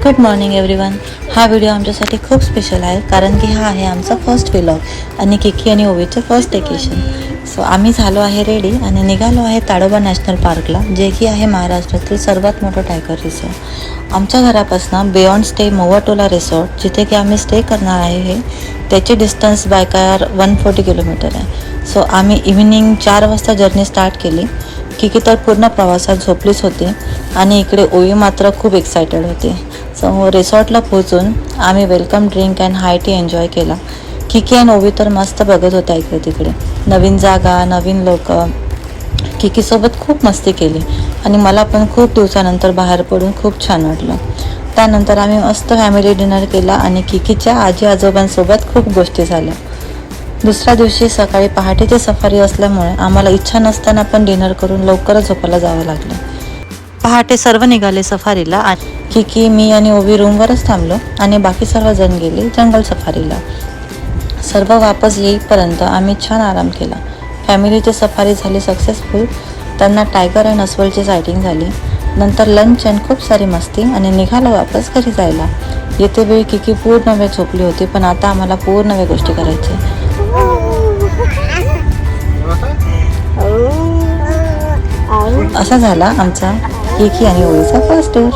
Good morning everyone. हा video आमच्यासाठी खूप स्पेशल आहे कारण की हा आहे आमचा फर्स्ट व्लॉग आणि किकी आणि ओवीचं फर्स्ट वेकेशन. सो आम्ही झालो आहे रेडी आणि निघालो आहे ताडोबा नॅशनल पार्कला, जे की आहे महाराष्ट्रातील सर्वात मोठं टायगर रिसॉर्ट. आमच्या घरापासून बियॉन्ड स्टे मोवाटोला रिसॉर्ट, जिथे की आम्ही स्टे करणार आहे, हे त्याची डिस्टन्स बाय कार 140 किलोमीटर आहे. सो आम्ही इव्हिनिंग 4 वाजता जर्नी स्टार्ट केली. किकी तर पूर्ण प्रवासात झोपलीच होती आणि इकडे ओवी मात्र खूप एक्सायटेड होती. सो रिसॉर्टला पोहोचून आम्ही welcome drink and high T enjoy केला. किकी आणि ओवी तर मस्त बघत होत्या इकडे तिकडे, नवीन जागा, नवीन लोक. किकीसोबत खूप मस्ती केली आणि मला पण खूप दिवसानंतर बाहेर पडून खूप छान वाटलं. त्यानंतर आम्ही मस्त फॅमिली डिनर केला आणि किकीच्या आजी आजोबांसोबत खूप गोष्टी झाल्या. दुसऱ्या दिवशी सकाळी पहाटेची सफारी असल्यामुळे आम्हाला इच्छा नसताना पण डिनर करून लवकरच झोपायला जावं लागलं. पहाटे सर्व निघाले सफारीला. किकी, मी आणि ओवी रूमवरच थांबलो आणि बाकी सर्वजण गेले जंगल सफारीला. सर्व वापस येईपर्यंत आम्ही छान आराम केला. फॅमिलीची सफारी झाली सक्सेसफुल. त्यांना टायगर अँड अस्वलची सायटिंग झाली. नंतर लंच अँड खूप सारी मस्ती आणि निघालो वापस घरी जायला. येते वेळी किकी पूर्ण वेळ झोपली होती, पण आता आम्हाला पूर्ण वेळ गोष्टी करायची. असा झाला आमचा किकी आणि ओवीचा फर्स्ट टूर.